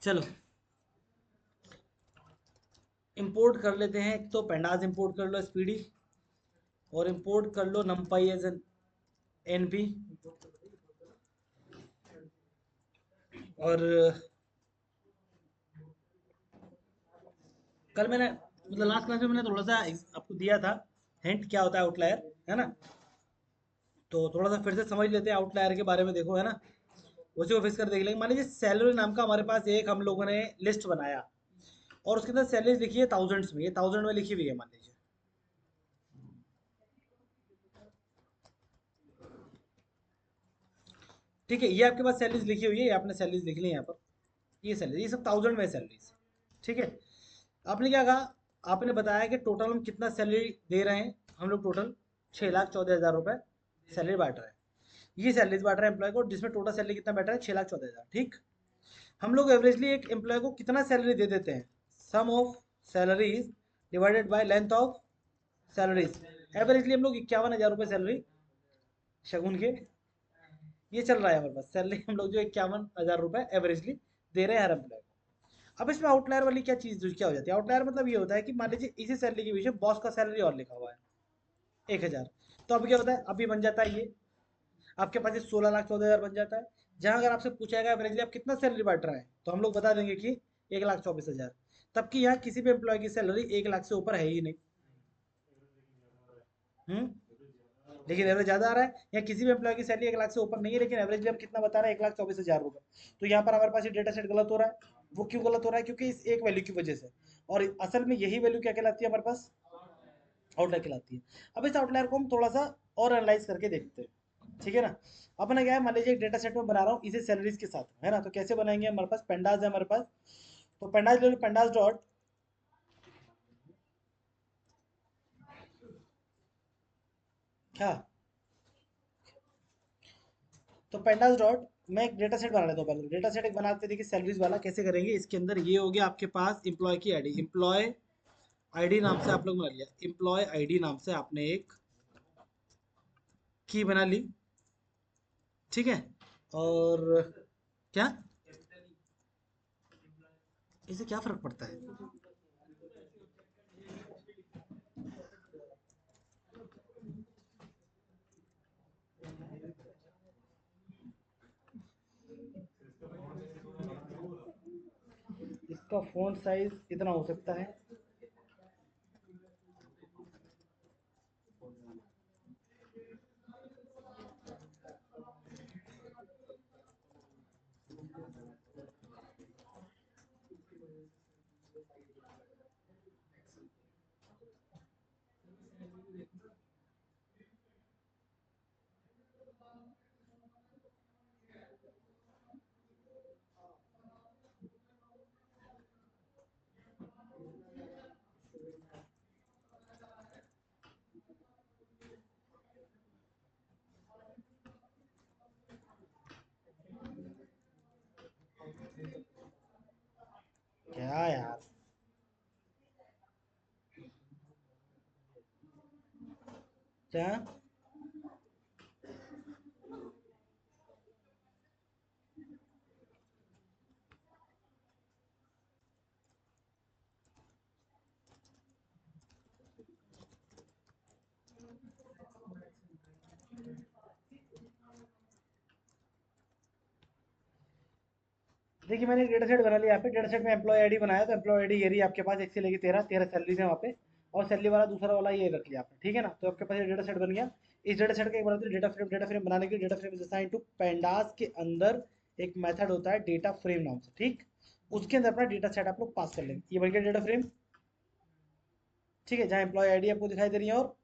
चलो इंपोर्ट कर लेते हैं, एक तो पेंडास इंपोर्ट कर लो एसपीडी, और इंपोर्ट कर लो नमपाई एज एन एनपी। और कल मैंने मतलब लास्ट क्लास में मैंने थोड़ा सा आपको दिया था हिंट क्या होता है आउटलायर, है ना? तो थोड़ा सा फिर से समझ लेते हैं आउटलायर के बारे में, देखो है ना, उसी को फिक्स कर देख लेंगे। मान लीजिए सैलरी नाम का हमारे पास एक हम लोगों ने लिस्ट बनाया, और उसके अंदर सैलरी लिखी है थाउजेंड्स में, ये थाउजेंड में लिखी हुई है मान लीजिए। ठीक है, ये आपके पास सैलरीज लिखी हुई है, ये आपने सैलरीज लिख ली है यहाँ पर, ये सैलरी, ये सब थाउजेंड में सैलरीज। ठीक है, आपने क्या कहा, आपने बताया कि टोटल हम कितना सैलरी दे रहे हैं, हम लोग टोटल 6,14,000 रुपये सैलरी बांट रहे हैं। ये सैलरीज बांट रहे हैं एम्प्लॉय को, जिसमें टोटल सैलरी कितना बैठ रहा है, 6,14,000। ठीक, हम लोग एवरेजली एक एम्प्लॉय को कितना सैलरी दे देते हैं, sum of salaries divided by length of salaries. Averagely हम लोग 51,000 रुपये सैलरी शगुन के, ये चल रहा है हमारे पास सैलरी, हम लोग जो 51,000 रुपये एवरेजली दे रहे हैं हर एम्प्लॉय को। अब इसमें आउटलायर वाली क्या चीज़ क्या हो जाती है, आउटलायर मतलब ये होता है कि मान लीजिए इसी सैलरी के पीछे बॉस का सैलरी और लिखा हुआ है 1,000, तो अभी क्या होता है, अभी बन जाता है ये आपके पास ये 16,14,000 बन जाता है। जहां अगर आपसे पूछा जाएगा एवरेजली आप कितना सैलरी बांट रहे हैं, तो हम लोग बता देंगे कि 1,24,000, तब कि यहाँ किसी भी एम्प्लॉय की सैलरी 1 लाख से ऊपर है ही नहीं। लेकिन एवरेज ज़्यादा आ रहा है, या किसी भी एम्प्लॉय की सैलरी 1 लाख से ऊपर नहीं है, लेकिन एवरेज भी हम कितना बता रहे हैं, 1,24,000 रुपये। तो यहाँ पर हमारे पास ये डेटा सेट गलत हो रहा है। वो क्यों गलत हो रहा है, क्योंकि इस एक वैल्यू की वजह से। और असल में यही वैल्यू क्या कहलाती है हमारे पास, आउटलायर कहलाती है। अब इस आउटलायर को हम थोड़ा सा और एनालाइज करके देखते हैं, ठीक है ना। अपना क्या है, मान लीजिए एक डेटा सेट में बना रहा हूँ इसे सैलरीज के साथ, है ना, तो कैसे बनाएंगे, हमारे पास पेंडाज है हमारे पास, तो पेंडाज ले लो, पेंडाज डॉट, क्या, तो पेंडास डॉट, मैं एक डेटा सेट बना लेता हूँ पहले। डेटा सेट एक बनाते, देखिए सैलरीज वाला कैसे करेंगे, इसके अंदर ये हो गया आपके पास एम्प्लॉय की आईडी, एम्प्लॉय आईडी नाम से आप लोग बना लिया, एम्प्लॉय आईडी नाम से आपने एक की बना ली। ठीक है, और क्या, इससे क्या फर्क पड़ता है, इसका फ़ॉन्ट साइज इतना हो सकता है। क्या यार, क्या, देखिए मैंने एक डेटा सेट बना लिया यहाँ पे, डेटा सेट में एम्प्लॉय आईडी बनाया, तो एम्प्लॉय आईडी ये रही आपके पास, 1 से लेकर 13, 13 सैलरीज है वहाँ पे, और सैलरी वाला दूसरा वाला ये रख लिया आपने, ठीक है ना। तो आपके पास ये डेटा सेट बन गया। इस डेटा सेट का एक बनाते हैं डेटा फ्रेम, डेटा फ्रेम बनाने के लिए data frame is assigned to pandas के अंदर एक मेथड होता है डेटा फ्रेम नाम से, ठीक, उसके अंदर अपना डेटा सेट आप लोग पास कर लेंगे, ये बन गया डेटा फ्रेम। ठीक है, जहाँ एम्प्लॉय आईडी आपको दिखाई दे रही है और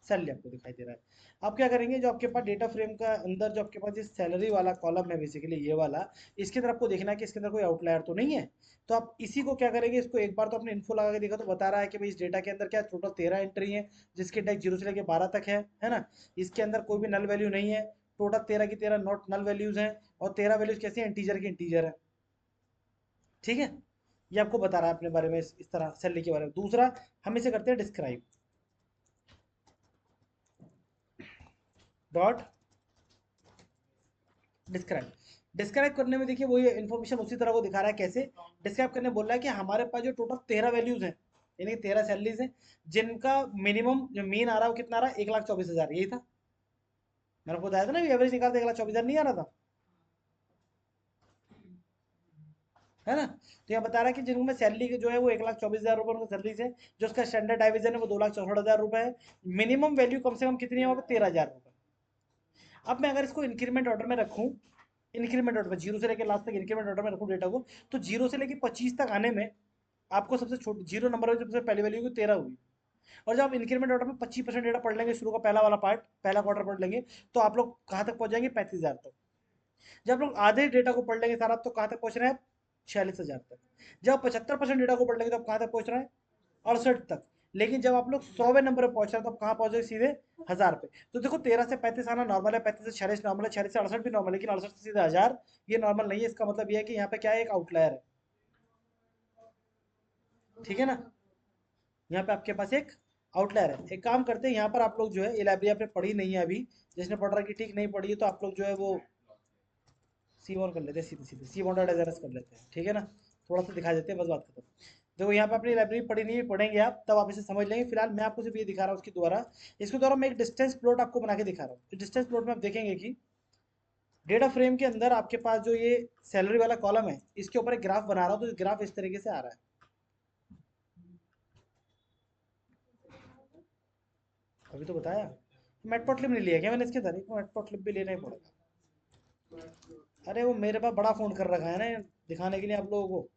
सैलरी आपको दिखाई दे रहा है। आप क्या करेंगे, जो आपके पास डेटा फ्रेम का अंदर जो आपके पास ये सैलरी वाला कॉलम है बेसिकली ये वाला, इसके अंदर आपको देखना है कि इसके अंदर कोई आउटलायर तो नहीं है। तो आप इसी को क्या करेंगे, इसको एक बार तो अपने इन्फो लगा के देखा, तो बता रहा है कि भाई इस डेटा के अंदर क्या टोटल 13 एंट्री है, जिसके टैग 0 से लेकर 12 तक है ना। इसके अंदर कोई भी नल वैल्यू नहीं है, टोटल 13 की 13 नॉट नल वैल्यूज हैं, और 13 वैल्यूज कैसी हैं, इंटीजर की इंटीजर है। ठीक है, ये आपको बता रहा है अपने बारे में, इस तरह सैलरी के बारे में। दूसरा, हम इसे करते हैं डिस्क्राइब डॉट डिस्क्राइब डिस्क्राइब करने में देखिए वही इन्फॉर्मेशन उसी तरह को दिखा रहा है। कैसे डिस्क्राइब करने बोल रहा है कि हमारे पास जो टोटल 13 वैल्यूज हैं, यानी कि 13 सैलरीज हैं, जिनका मिनिमम जो मीन आ रहा है वो कितना आ रहा है, 1,24,000, यही था। मैंने आपको बताया था ना, एवरेज निकालते 1,24,000 नहीं आ रहा था, है ना। तो यहाँ बता रहा है कि जिनमें सैलरी जो है वो 1,24,000 रुपये उनका सैलरी है, जो उसका स्टैंडर्ड डिवीजन है वो 2,64,000 रुपये है। मिनिमम वैल्यू कम से कम कितनी है वहाँ पे, 13,000 रुपये। अब मैं अगर इसको इंक्रीमेंट ऑर्डर में रखूँ, इंक्रीमेंट ऑर्डर में जीरो से लेकर लास्ट तक इंक्रीमेंट ऑर्डर में रखूँ डेटा को, तो जीरो से लेकर 25 तक आने में आपको सबसे छोटी जीरो नंबर में सबसे पहली वैल्यू की 13 हुई। और जब आप इंक्रीमेंट ऑर्डर में 25% डेटा पढ़ लेंगे, शुरू का पहला वाला पार्ट, पहला क्वार्टर पढ़ लेंगे, तो आप लोग कहाँ तक पहुंच जाएंगे, 35,000 तक। जब लोग आधे डेटा को पढ़ लेंगे सारा, तो कहाँ तक पहुंच रहे हैं, 46,000 तक। जब 75% डेटा को पढ़ लेंगे, तब कहाँ तक पहुंच रहे हैं, 68 तक। लेकिन जब आप लोग 100वें नंबर पर पहुंच रहे हैं, तब कहाँ पहुंचे, सीधे 1000 पे। तो देखो 13 से 35 आना नॉर्मल है, 35 से 46 नॉर्मल है, 46 से 68 भी नॉर्मल है, लेकिन 68 से सीधे 1000 ये नॉर्मल नहीं है। इसका मतलब ये है कि यहाँ पे क्या है, एक आउटलायर है। ठीक है ना, यहाँ पे आपके पास एक आउटलायर है। एक काम करते हैं, यहाँ पर आप लोग जो है ये लाइब्रेरी आपने पढ़ी नहीं है अभी, जिसने पढ़ रहा है कि ठीक नहीं पढ़ी है, तो आप लोग जो है वो सी ऑन कर लेते हैं, सीधे सीधे सी बॉन्ड कर लेते हैं, ठीक है ना। थोड़ा सा दिखा देते हैं, बस बात खत्म। देखो यहाँ पे अपनी लाइब्रेरी पढ़ी नहीं है, पढ़ेंगे आप तब आप इसे समझ लेंगे। फिलहाल मैं आपको सिर्फ ये दिखा रहा हूँ उसके द्वारा। इसके द्वारा मैं एक डिस्टेंस प्लॉट आपको बना के दिखा रहा हूँ। डिस्टेंस प्लॉट में आप देखेंगे कि डेटा फ्रेम के अंदर आपके पास जो ये सैलरी वाला कॉलम है, इसके ऊपर एक ग्राफ बना रहा हूँ, तो ग्राफ इस तरीके से आ रहा है। अभी तो बताया, मैटप्लॉटलिब नहीं लिया क्या मैंने इसके अंदर, मैटप्लॉटलिब भी लेना ही पड़ेगा। अरे वो मेरे पास बड़ा फोन कर रखा है ना दिखाने के लिए आप लोगों को।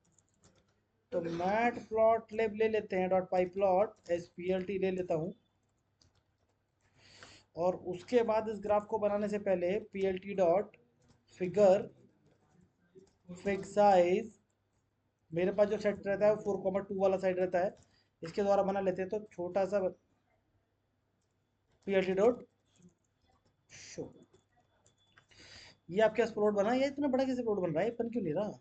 तो मैट प्लॉट लिब ले लेते हैं, dot pyplot as P L T ले लेता हूँ। और उसके बाद इस ग्राफ को बनाने से पहले P L T dot figure fig size, मेरे पास जो सेट रहता है वो 4,2 वाला साइड रहता है, इसके द्वारा बना लेते हैं। तो छोटा सा P L T dot show, ये आपके पास प्लॉट बना है। ये इतना बड़ा कैसे प्लॉट बन रहा है, ये बन क्यों नहीं रहा।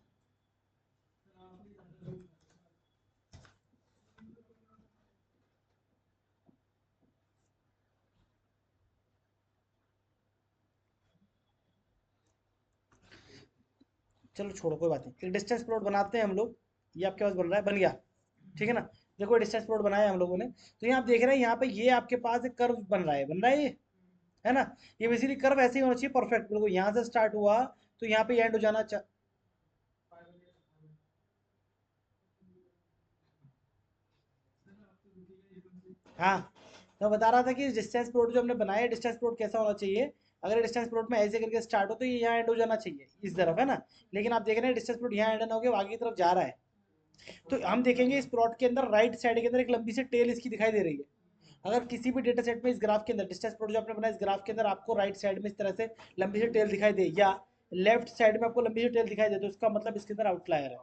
चलो छोड़ो, कोई बात नहीं। एक डिस्टेंस प्लॉट बनाते हैं हम लोग। ये आपके पास बन रहा है, बन गया, ठीक है ना। देखो डिस्टेंस प्लॉट बनाया हम लोगों ने। तो यहाँ आप देख रहे हैं, यहाँ पे ये आपके पास एक कर्व बन रहा है, बन रहा है ये, है ना। ये बेसिकली कर्व ऐसे ही होना चाहिए, परफेक्ट बिल्कुल। यहाँ से स्टार्ट हुआ तो यहाँ पे एंड हो जाना हाँ, तो मैं बता रहा था कि डिस्टेंस प्लॉट जो हमने बनाया है, डिस्टेंस प्लॉट कैसा होना चाहिए। अगर डिस्टेंस प्लॉट में ऐसे करके स्टार्ट हो, तो ये यहाँ एंड हो जाना चाहिए इस तरफ, है ना। लेकिन आप देख रहे हैं डिस्टेंस प्लॉट यहाँ एंड ना होकर आगे की तरफ जा रहा है। तो हम देखेंगे इस प्लॉट के अंदर राइट साइड के अंदर एक लंबी सी टेल इसकी दिखाई दे रही है। अगर किसी भी डेटा सेट में इस ग्राफ के अंदर डिस्टेंस प्लॉट जो आपने बनाया, इस ग्राफ के अंदर आपको राइट साइड में इस तरह से लंबी सी टेल दिखाई दे, या लेफ्ट साइड में आपको लंबी सी टेल दिखाई दे, तो इसका मतलब इसके अंदर आउटलायर है।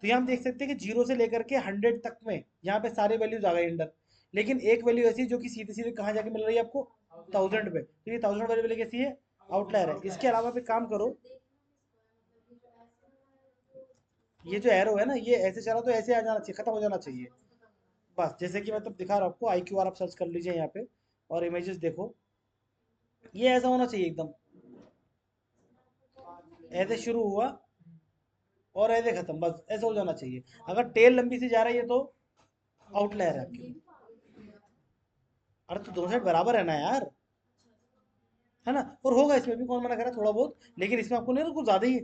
तो यहाँ हम देख सकते हैं कि जीरो से लेकर के 100 तक में यहाँ पे सारे वैल्यूज आ गए अंडर। लेकिन एक वैल्यू ऐसी है जो कि सीधे सीधे कहाँ जाके मिल रही है आपको, 1000 पे। तो ये 1000 वाली वैल्यू कैसी है, आउटलायर है। इसके अलावा भी काम करो, ये जो एरो है ना, ये ऐसे चला तो ऐसे आ जाना चाहिए, खत्म हो जाना चाहिए। बस जैसे कि मैं तब दिखा रहा हूँ आपको, आई क्यू आर आप सर्च कर लीजिए यहाँ पे, और इमेजेस देखो, ये ऐसा होना चाहिए एकदम। ऐसे शुरू हुआ और ऐसे खत्म, बस ऐसा हो जाना चाहिए। अगर टेल लंबी सी जा रही है तो आउटलायर है आपकी। अरे तो दोनों साइड बराबर है ना यार, है ना। और होगा इसमें भी, कौन मना कर रहा है, थोड़ा बहुत। लेकिन इसमें आपको नहीं, कुछ ज्यादा ही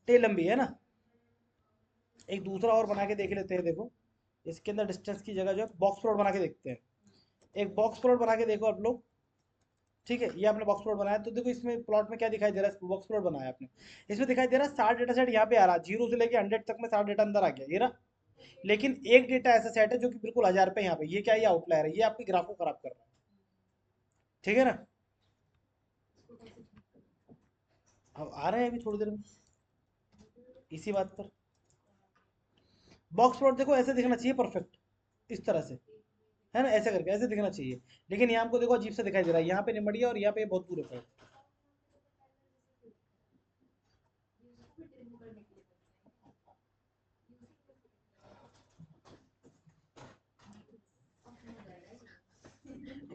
टेल लंबी है ना। एक दूसरा और बना के देख लेते हैं, देखो इसके अंदर डिस्टेंस की जगह जो है बॉक्स प्लॉट बना के देखते हैं। एक बॉक्स प्लॉट बना के देखो आप लोग, ठीक है। ये आपने बॉक्स प्लॉट बनाया, तो देखो इसमें प्लॉट में क्या दिखाई दे रहा है, बॉक्स प्लॉट बनाया आपने। इसमें दिखाई दे रहा है 60 डेटा सेट यहाँ पे आ रहा है, जीरो से लेके 100 तक में 60 डेटा अंदर आ गया, ये रहा। लेकिन एक डेटा ऐसा सेट है जो कि बिल्कुल 1000 पे यहाँ पे, ये क्या है, ये आउटलायर है, ये आपके ग्राफ को खराब कर रहा है, ठीक है ना। अब आ रहे हैं अभी थोड़ी देर में इसी बात पर। बॉक्स प्लॉट देखो ऐसे दिखना चाहिए, परफेक्ट इस तरह से, है ना, ऐसे करके ऐसे दिखना चाहिए। लेकिन यहाँ हमको देखो अजीब सा दिखाई दे रहा है, यहाँ पे निमड़िया और यहाँ पे बहुत पूरे पे।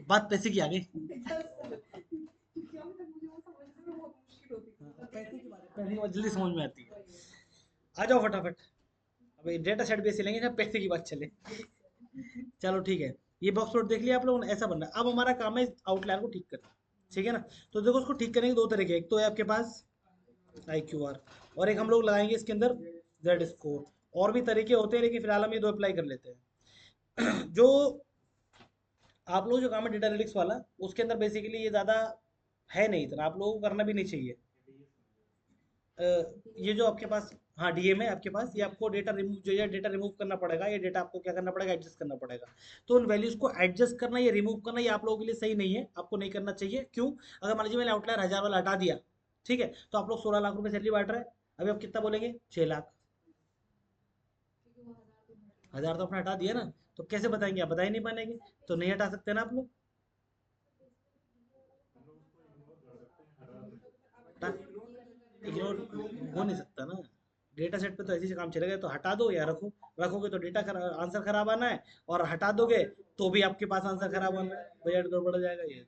बात पैसे की आ गई। पैसे की बात है, पैसे की बात जल्दी समझ में आती है। आ जाओ फटाफट। अभी डेटा सेट भी ऐसे लेंगे जब पैसे की बात चले। चलो ठीक है, ये बॉक्स प्लॉट देख लिया आप लोगों ने, ऐसा बनना है। अब हमारा काम है आउटलायर को ठीक करना, ठीक है ना। तो देखो उसको ठीक करने के दो तरीके, एक तो है आपके पास आई क्यू आर, और एक हम लोग लगाएंगे इसके अंदर जेड स्कोर। और भी तरीके होते हैं लेकिन फिलहाल हम ये दो अप्लाई कर लेते हैं। जो आप लोग जो काम है डेटा एनालिटिक्स वाला, उसके अंदर बेसिकली ये ज़्यादा है नहीं इतना, आप लोगों को करना भी नहीं चाहिए। अ, ये जो आपके पास, हाँ डीएम है आपके पास, ये आपको डेटा रिमूव जो है डेटा रिमूव करना पड़ेगा, ये डेटा आपको क्या करना पड़ेगा, एडजस्ट करना पड़ेगा। तो उन वैल्यूज को एडजस्ट करना या रिमूव करना ये आप लोगों के लिए सही नहीं है, आपको नहीं करना चाहिए। क्यों? अगर मान लीजिए मैंने आउटलायर 1000 वाला हटा दिया, ठीक है, तो आप लोग 16 लाख रुपए सैलरी बांट रहे हैं, अभी आप कितना बोलेंगे, 6 लाख। 1000 तो आपने हटा दिया ना, तो कैसे बताएंगे, आप बता ही नहीं पाएंगे। तो नहीं हटा सकते ना आप लोग। इग्नोर हो नहीं सकता ना, डेटा सेट पे तो ऐसे ही काम चलेगा, तो हटा दो या रखो। रखोगे तो डेटा आंसर खराब आना है, और हटा दोगे तो भी आपके पास आंसर खराब आना है, बजट गड़बड़ हो जाएगा ये।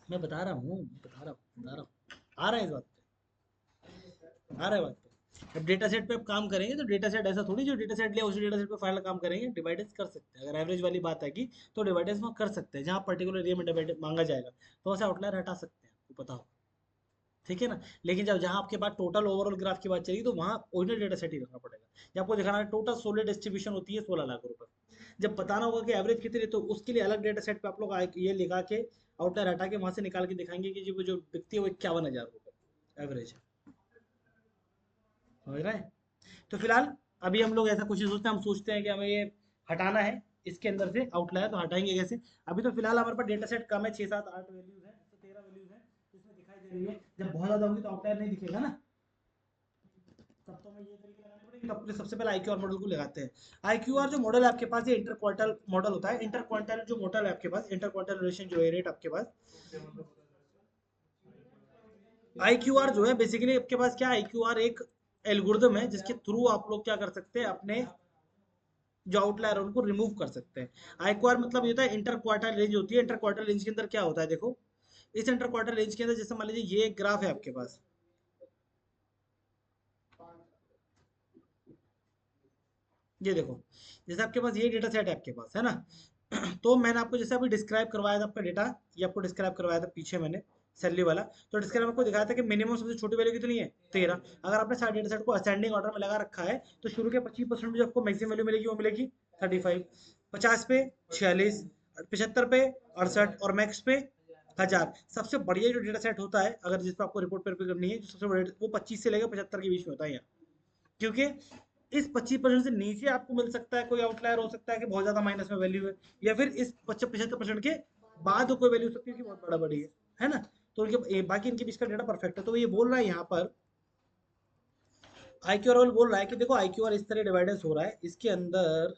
मैं बता रहा हूँ, बता रहा हूँ, आ रहा है इस बात पे, आ रहा है बात पे। अब डेटा सेट पे आप काम करेंगे तो डेटा सेट ऐसा थोड़ी जो डेटा सेट लिया उसी डेटा सेट पे फाइनल काम करेंगे, डिवाइडेंस कर सकते हैं। अगर एवरेज वाली बात है कि तो डिवाइडेंस में कर सकते हैं, जहाँ पर्टिकुलर एरिया में डिवाइड मांगा जाएगा तो वैसे आउटलायर हटा सकते हैं, आपको पता हो, ठीक है ना। लेकिन जब जहाँ आपके पास टोटल ओवरऑल ग्राफ की बात चलेगी तो वहाँ ओरिजिनल डेटा सेट ही रखना पड़ेगा। जब आपको दिखाना है टोटल सोलर डिस्ट्रीब्यूशन होती है 16 लाख रुपए, जब बताना होगा कि एवरेज कितनी है, तो उसके लिए अलग डेटा सेट पे आप लोग ये लिखा के आउटलायर हटा के वहां से निकाल के दिखाएंगे कि जो दिखती है वो 51,000 रुपये एवरेज है। समझ रहे हैं? तो फिलहाल अभी हम लोग ऐसा कुछ नहीं सोचते, हम सोचते हैं कि हमें ये हटाना है इसके अंदर से आउटलायर, तो हटाएंगे कैसे। अभी तो फिलहाल हमारे पास डेटा सेट कम है, 6 7 8 वैल्यूज है, तो 13 वैल्यूज है इसमें दिखाई दे रही है। जब बहुत ज्यादा होगी तो आउटलायर नहीं दिखेगा ना, तब तो हमें ये तरीके लगाने पड़ेंगे। तो अपने सबसे पहले IQR मॉडल को लगाते हैं। IQR जो मॉडल है आपके पास, ये इंटर क्वार्टल मॉडल होता है। इंटर क्वार्टल जो मॉडल है आपके पास, इंटर क्वार्टल रिलेशन जो है रेट आपके पास, IQR जो है बेसिकली आपके पास क्या, IQR एक एल्गोरिदम है जिसके थ्रू आप लोग क्या कर सकते हैं, अपने जो आउटलायर है उनको रिमूव कर सकते हैं। IQR मतलब ये होता है इंटर क्वार्टर रेंज होती है। इंटर क्वार्टर रेंज के अंदर क्या होता है, देखो इस इंटर क्वार्टर रेंज के अंदर जैसे मान लीजिए ये एक ग्राफ है आपके पास, ये देखो, जैसे आपके पास ये डेटा सेट है आपके पास, है ना। तो मैंने आपको जैसे अभी डिस्क्राइब करवाया था आपका डेटा, ये आपको डिस्क्राइब करवाया था पीछे मैंने सैलरी वाला। तो डिस्क्राइब आपको दिखाया था कि मिनिमम सबसे छोटी वैल्यू कितनी है, 13। अगर आपने सारे डेटा सेट को असेंडिंग ऑर्डर में लगा रखा है तो शुरू के 25% जो आपको मैक्सिमम वैल्यू मिलेगी वो मिलेगी 35, 50 पे 46, 75 पे 68 और मैक्स पे 1000। सबसे बढ़िया जो डेटा सेट होता है अगर जिस पर आपको रिपोर्ट प्रिपेयर करनी है, जो सबसे बढ़िया वो 25 से लेकर 75 के बीच में होता है यहाँ। क्योंकि इस 25% से नीचे आपको मिल सकता है कोई आउटलायर, हो सकता है कि बहुत ज्यादा माइनस में वैल्यू है, या फिर इस 75% के बाद कोई वैल्यू हो सकती है कि बहुत बड़ा बड़ी है ना। तो उनके बाकी इनके बीच का डेटा परफेक्ट है। तो ये बोल रहा है यहाँ पर IQR रोल बोल रहा है कि देखो IQR इस तरह डिवाइडेंस हो रहा है, इसके अंदर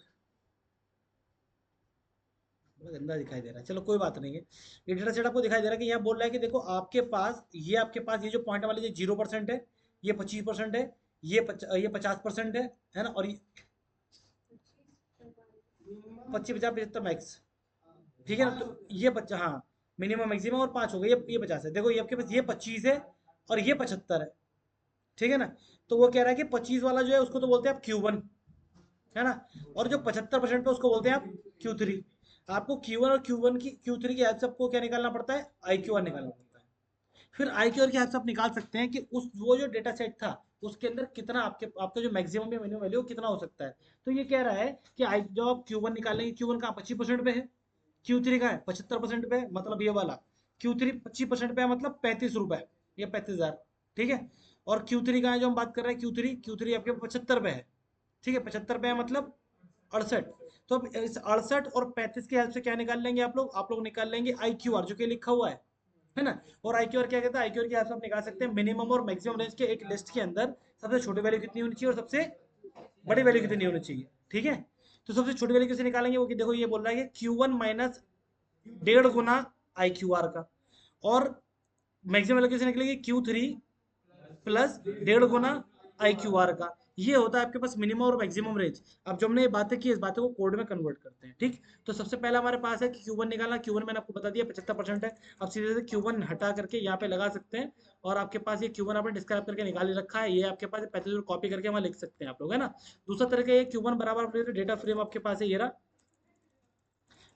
बड़ा गंदा दिखाई दे रहा है, चलो कोई बात नहीं है। ये डेटा सेट आपको दिखाई दे रहा है कि यहाँ बोल रहा है कि देखो आपके पास ये जो पॉइंट वाले जो 0% है, ये 25% है, ये 50% है ना, और ये 25 50 75 मैक्स, ठीक है ना। तो ये बच्चा, हाँ मिनिमम मैक्सिमम और 5 हो गए, ये 50 है। देखो ये आपके पास ये 25 है और ये 75 है, ठीक है ना। तो वो कह रहा है कि 25 वाला जो है उसको तो बोलते हैं आप Q1, है ना, और जो 75% पे उसको बोलते हैं आप Q3। आपको Q1 और Q3 की हेल्प से आपको क्या निकालना पड़ता है, IQR निकालना पड़ता है। फिर IQR की हेल्प से आप निकाल सकते हैं कि उस वो जो डेटा सेट था उसके अंदर कितना आपका जो मैक्सिमम या मिनिमम वैल्यू कितना हो सकता है। तो ये कह रहा है कि जो आप Q1 निकालेंगे, Q1 का 25% पे है, Q3 का है 75% पे है, मतलब ये वाला Q3 25% पे है, मतलब 35 रुपए, ये 35,000, ठीक है। और Q3 का है जो हम बात कर रहे हैं, Q3 आपके 75 पे है, ठीक है, 75 पे है मतलब 68। तो अब इस 68 और 35 की हेल्प से क्या निकाल लेंगे आप लोग निकाल लेंगे IQR जो कि लिखा हुआ है ना। और IQR क्या कहता है, IQR की हेल्प से आप निकाल सकते हैं मिनिमम और मैक्सिमम रेंज के एक लिस्ट के अंदर सबसे छोटी वैल्यू कितनी होनी चाहिए और सबसे बड़ी वैल्यू कितनी होनी चाहिए, ठीक है। तो सबसे छोटी वैल्यू कैसे निकालेंगे, वो कि देखो ये बोल रहा है कि Q1 माइनस 1.5 गुना IQR का, और मैक्सिमम वैल्यू कैसे निकलेगी, Q3 प्लस 1.5 गुना IQR का। ये होता है आपके पास मिनिमम और मैक्सिमम रेंज। अब जो हमने ये बातें की, इस बातों को कोड में कन्वर्ट करते हैं, ठीक। तो सबसे पहला हमारे पास है कि Q1 निकालना। Q1 मैंने आपको बता दिया 75% है। अब सीधे से Q1 हटा करके यहाँ पे लगा सकते हैं, और आपके पास ये Q1 आपने डिस्क्राइब करके निकाल ही रखा है, ये आपके पास 35 कॉपी करके वहाँ लिख सकते हैं आप लोग, है ना। दूसरा तरीका ये Q1 बराबर डेटा फ्रेम आपके पास है, ये रहा,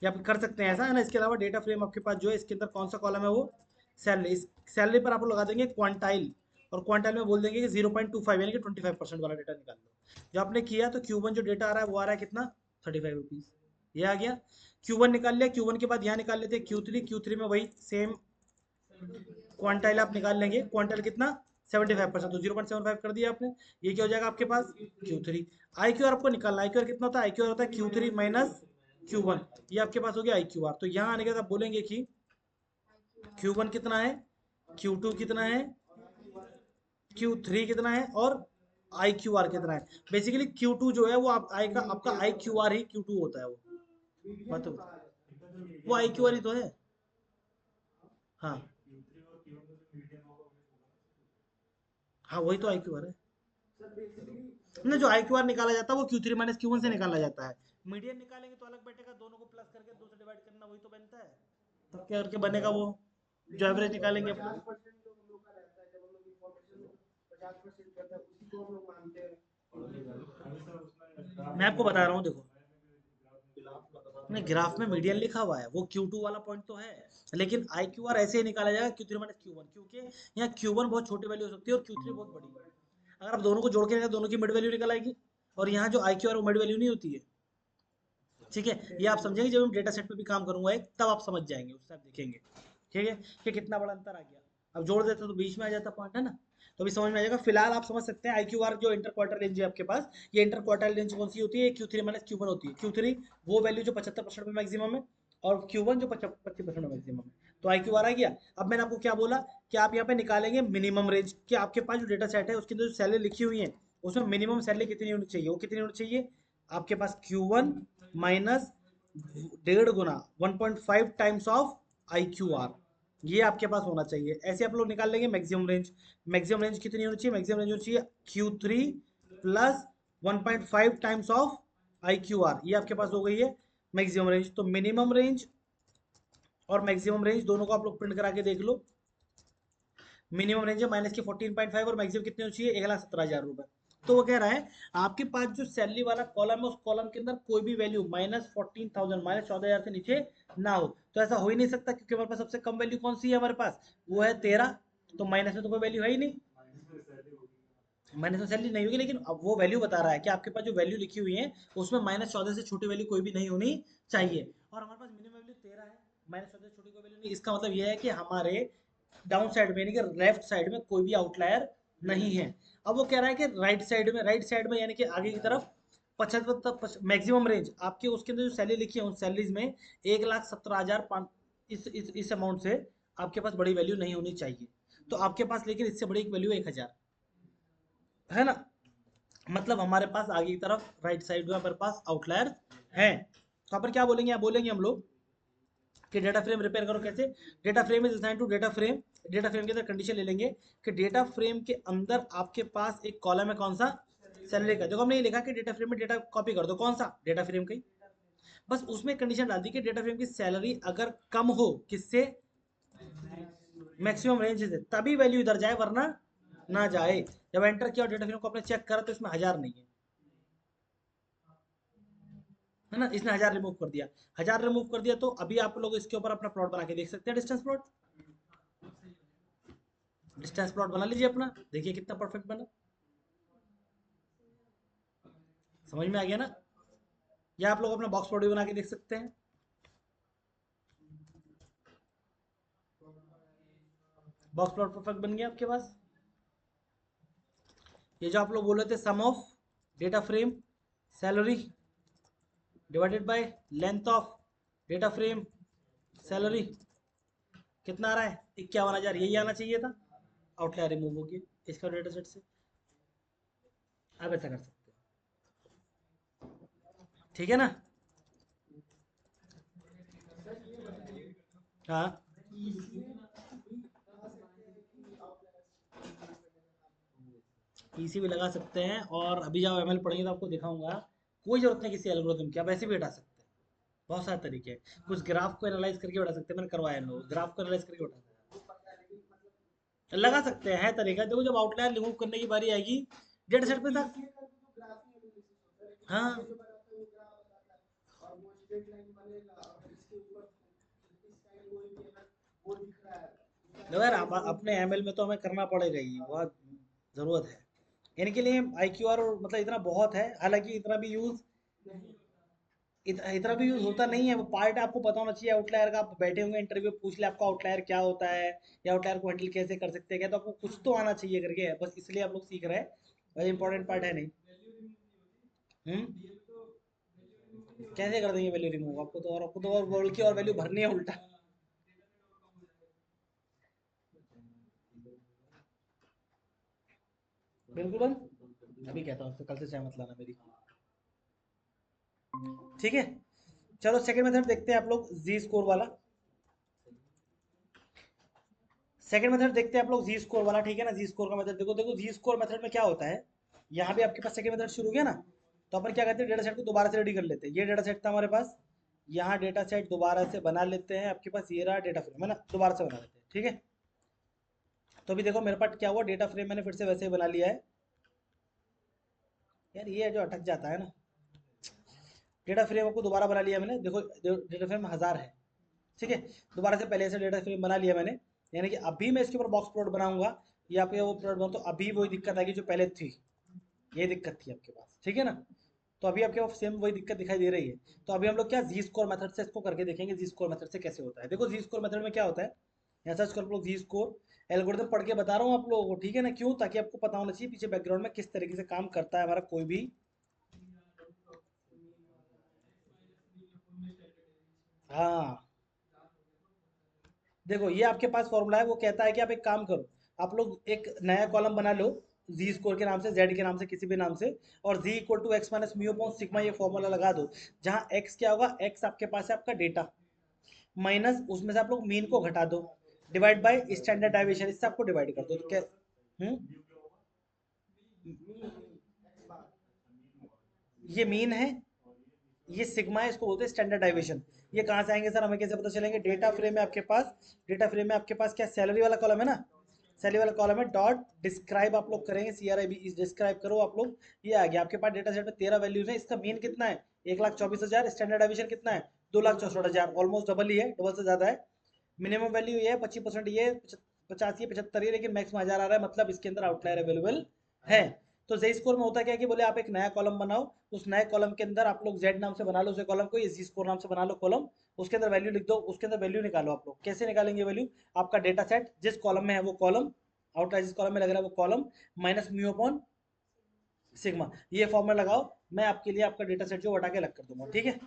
या आप कर सकते हैं ऐसा, है ना। इसके अलावा डेटा फ्रेम आपके पास जो है, इसके अंदर कौन सा कॉलम है, वो सैलरी। इस सैलरी पर आप लोग लगा देंगे क्वांटाइल, और क्वांटाइल में बोल देंगे कि 0.25 यानी कि 25% वाला डेटा निकाल लो। जो आपने किया तो Q1 जो डेटा आ रहा है वो आ रहा है कितना, 35 रुपीज, ये आ गया। Q1 निकाल लिया। Q1 के बाद यहाँ निकाल लेते हैं Q3 में वही सेम क्वांटाइल आप निकाल लेंगे। क्वांटाइल कितना, 75%, तो 0.75 कर दिया आपने। ये क्या हो जाएगा आपके पास, Q3। आई क्यू आर आपको निकालना, आई क्यू आर कितना होता है, आई क्यू आर होता है Q3 माइनस Q1, ये आपके पास हो गया आई क्यू आर। तो यहाँ आने के बाद आप बोलेंगे कि Q1 कितना है, Q2 कितना है, Q3 कितना है, और आई क्यू आर कितना है। बेसिकली Q2 जो है वो आप आई का आपका आई क्यू आर ही Q2 होता है, वो बात वो आई क्यू आर ही तो है। हाँ हाँ, वही तो आई क्यू आर है ना। जो आई क्यू आर निकाला जाता है वो Q3 माइनस Q1 से निकाला जाता है। मीडियन निकालेंगे तो अलग बैठेगा, दोनों को प्लस करके दो से डिवाइड करना, वही तो बनता है। तब क्या करके बनेगा वो, जो एवरेज निकालेंगे मैं आपको बता रहा हूँ देखो, नहीं ग्राफ में मीडियन लिखा हुआ है, वो Q2 वाला पॉइंट तो है, लेकिन आई क्यू आर ऐसे ही निकाला जाएगा Q3 माइनस Q1, क्योंकि यहाँ Q1 बहुत छोटी वैल्यू हो सकती है और Q3 बहुत बड़ी है। अगर आप दोनों को जोड़ के रखें, दोनों की मिड वैल्यू निकल आएगी, और यहाँ जो आई क्यू आर वो मिड वैल्यू नहीं होती है, ठीक है। ये आप समझेंगे जब हम डेटा सेट पे भी काम करूंगा एक, तब आप समझ जाएंगे, उससे आप देखेंगे, ठीक है, कि कितना बड़ा अंतर आ गया। अब जोड़ देते तो बीच में आ जाता पॉइंट, है ना। तो अभी समझ में आ जाएगा। फिलहाल आप समझ सकते हैं आई क्यू आर जो इंटर क्वार्टर रेंज है आपके पास, ये इंटर क्वार्टर रेंज कौन सी होती है, Q3 माइनस Q1 होती है। Q3 वो वैल्यू जो 75% में मैक्सिमम है, और Q1 जो 25% में मैक्सिमम है। तो आई क्यू आर आ गया। अब मैंने आपको क्या बोला, कि आप यहाँ पे निकालेंगे मिनिमम रेंज, कि आपके पास जो डेटा सेट है उसके अंदर जो सैलरी लिखी हुई है, उसमें मिनिमम सैलरी कितनी होनी चाहिए, वो कितनी होनी चाहिए आपके पास, Q1 minus 1.5 Guna, 1.5 times of I Q R, ये आपके पास होना चाहिए। ऐसे आप लोग निकाल लेंगे मैक्सिमम रेंज। मैक्सिमम रेंज कितनी होनी चाहिए, मैक्सिमम रेंज होनी चाहिए Q3 plus 1.5 times of I Q R, ये आपके पास हो गई है मैक्सिमम रेंज। तो मिनिमम रेंज और मैक्सिमम रेंज दोनों को आप लोग प्रिंट करा के देख लो। मिनिमम रेंज है माइनस की 14.5, और मैक्सिमम कितनी होनी चाहिए, 1,17,000 रुपए। तो वो कह रहा है आपके पास जो सैलरी वाला कॉलम है, उस कॉलम के अंदर कोई भी वैल्यू -14,000, -14,000 से नीचे ना हो। तो ऐसा हो ही नहीं सकता, क्योंकि हमारे पास सबसे कम वैल्यू कौन सी है हमारे पास, वो है 13। तो माइनस में तो कोई वैल्यू है ही नहीं, माइनस में सैलरी नहीं होगी। लेकिन अब वो वैल्यू बता रहा है कि आपके पास जो वैल्यू लिखी हुई है उसमें -14 से छोटी वैल्यू कोई भी नहीं होनी चाहिए, और हमारे पास मिनिमम वैल्यू 13 है, -14 से छोटी कोई वैल्यू नहीं। इसका मतलब ये है कि हमारे डाउन साइड में यानी कि लेफ्ट साइड में कोई भी आउटलायर नहीं है। अब वो कह रहा है कि राइट साइड में यानी कि आगे की तरफ 75 मैक्सिमम रेंज आपके, उसके अंदर जो सैलरी लिखी है उन सैलरीज में 1,17,500, इस अमाउंट से आपके पास बड़ी वैल्यू नहीं होनी चाहिए। तो आपके पास लेकिन इससे बड़ी एक वैल्यू 1,000, है ना। मतलब हमारे पास आगे की तरफ राइट साइड में हमारे पास आउटलायर है। तो यहाँ पर क्या बोलेंगे, यहाँ बोलेंगे हम लोग कि डेटा फ्रेम रिपेयर करो कैसे। Data frame is assign to data frame. Data frame के अंदर कंडीशन ले लेंगे कि डेटा फ्रेम के अंदर आपके पास एक कॉलम है, कौन सा, सैलरी का। देखो हमने ये लिखा कि डेटा फ्रेम में डेटा कॉपी कर दो, कौन सा, डेटा फ्रेम का ही। बस उसमें कंडीशन डाल दी कि डेटा फ्रेम की सैलरी अगर कम हो किससे, मैक्सिमम रेंज से, तभी वैल्यू इधर जाए, वरना ना जाए। जब एंटर किया और डेटा फ्रेम को आपने चेक करा तो इसमें 1,000 नहीं है, है ना। इसने 1,000 रिमूव कर दिया। 1,000 रिमूव कर दिया, तो अभी आप लोग इसके ऊपर अपना प्लॉट बना के देख सकते हैं, डिस्टेंस प्लॉट। डिस्टेंस प्लॉट बना लीजिए अपना, देखिए कितना परफेक्ट बना, समझ में आ गया ना। या आप लोग अपना बॉक्स प्लॉट भी बना के देख सकते हैं। बॉक्स प्लॉट परफेक्ट बन गया आपके पास। ये जो आप लोग बोल रहे थे, sum of data frame salary divided by length of data frame salary, कितना आ रहा है, 51,000, यही आना चाहिए था। आउटलायर रिमूव हो गया इसका डेटा सेट से। आप ऐसा कर सकते हैं, ठीक है ना। हाँ इसी भी लगा सकते हैं, और अभी जब एमएल पढ़ेंगे तो आपको दिखाऊंगा, कोई जरूरत नहीं किसी एल्गोरिथम की, आप ऐसे भी हटा सकते हैं। बहुत सारे तरीके हैं, कुछ ग्राफ को एनालाइज करके उठा सकते हैं, मैंने करवाया इन लोग ग्राफ को एनालाइज करके उठा लगा सकते हैं, है तरीका। देखो जब आउटलायर रिमूव करने की बारी आएगी डेटा सेट पे था। हाँ देखो यार, अपने एमएल में तो हमें करना पड़ेगा ही, बहुत ज़रूरत है इनके लिए। आईक्यू आर मतलब इतना बहुत है, हालांकि इतना भी यूज होता नहीं है। वो पार्ट आपको पता होना चाहिए आउटलायर का। आप बैठे होंगे इंटरव्यू, पूछ ले आपको आउटलायर क्या होता है, या आउटलायर को हैंडल कैसे कर सकते हैं, क्या तो आपको कुछ तो आना चाहिए करके, बस इसलिए आप लोग सीख रहे हैं। वही इंपॉर्टेंट पार्ट है नहीं। हम्म कैसे कर देंगे वैल्यू रिमूव? आपको तो और वर्ल्ड की और वैल्यू भरनी है उल्टा। बिल्कुल बंद, अभी कहता हूँ आपसे, कल से चाय मत लाना मेरी। ठीक है, चलो सेकंड मेथड देखते हैं आप लोग, जी स्कोर वाला। सेकंड मेथड देखते हैं आप लोग, जी स्कोर वाला। ठीक है ना, जी स्कोर का मेथड देखो। देखो जी स्कोर मेथड में क्या होता है, यहाँ भी आपके पास सेकंड मेथड शुरू हो गया ना, तो अपन क्या करते हैं, डेटा सेट को दोबारा से रेडी कर लेते हैं। ये डेटा सेट था हमारे पास, यहाँ डेटा सेट दोबारा से बना लेते हैं। आपके पास ये रहा डेटा फ्रेम, है ना, दोबारा से बना लेते हैं। ठीक है, तो अभी देखो मेरे पास क्या हुआ, डेटा फ्रेम मैंने फिर से वैसे ही बना लिया है। यार ये जो अटक जाता है ना, डेटा फ्रेम आपको दोबारा बना लिया मैंने। देखो डेटा फ्रेम 1000 है, ठीक है। दोबारा से पहले से डेटा फ्रेम बना लिया मैंने, यानी कि अभी मैं इसके ऊपर बॉक्स प्लॉट बनाऊंगा, या पे वो प्लॉट बनाऊँ, तो अभी वही दिक्कत आएगी जो पहले थी। ये दिक्कत थी आपके पास, ठीक है ना। तो अभी आपके पास सेम वही दिक्कत दिखाई दे रही है। तो अभी हम लोग क्या, जी स्कोर मेथड से इसको करके देखेंगे, जी स्कोर मेथड से कैसे होता है। देखो जी स्कोर मेथड में क्या होता है, यहाँ सर्च कर लो जी स्कोर। एल्गोरिथम पढ़ के बता रहा हूँ आप लोगों को, ठीक है ना, क्यों, ताकि आपको पता होना चाहिए पीछे बैकग्राउंड में किस तरीके से काम करता है हमारा कोई भी। हाँ देखो ये आपके पास फॉर्मूला है, वो कहता है कि आप एक काम करो, आप लोग एक नया कॉलम बना लो, जी स्कोर के नाम से, जेड के नाम से, किसी भी नाम से, और Z equal to X minus mu upon sigma, ये फॉर्मूला लगा दो। जहाँ एक्स क्या होगा, एक्स आपके पास है आपका डेटा, माइनस उसमें से आप लोग मीन को घटा दो, डिवाइड बाय स्टैंडर्ड डेविएशन, इससे आपको डिवाइड कर दो, तो क्या। हम्म ये मीन है, ये सिग्मा है, इसको बोलते हैं स्टैंडर्ड डेविएशन। ये कहाँ से आएंगे सर, हमें कैसे पता चलेंगे? डेटा फ्रेम में आपके पास, डेटा फ्रेम में आपके पास क्या, सैलरी वाला कॉलम है ना, सैलरी वाला कॉलम है, डॉट डिस्क्राइब आप लोग करेंगे, C R I B, describe करो आप लोग। ये आ गया आपके पास डेटा सेट में 13 वैल्यूज है, इसका मीन कितना है, 1,24,000, स्टैंडर्ड डेविएशन कितना है, 2,64,000, ऑलमोस्ट डबल ही है, डबल से ज्यादा है। मिनिमम वैल्यू ये है 25%, ये 85 75 है, लेकिन मैक्स में 1000 आ रहा है, मतलब इसके अंदर आउटलायर अवेलेबल है। तो जी स्कोर में होता क्या है कि बोले आप एक नया कॉलम बनाओ, उस नए कॉलम के अंदर आप लोग जेड नाम से बना लो उसे कॉलम को, ये जी स्कोर नाम से बना लो कॉलम, उसके अंदर वैल्यू लिख दो, उसके अंदर वैल्यू निकालो। आप लोग कैसे निकालेंगे वैल्यू, आपका डेटा सेट जिस कॉलम में है वो कॉलम, आउटलायर जिस कॉलम में लग रहा है वो column, minus mu upon sigma, ये फॉर्मूला लगाओ। मैं आपके लिए आपका डेटा सेट जो हटा के अलग कर दूंगा, ठीक है।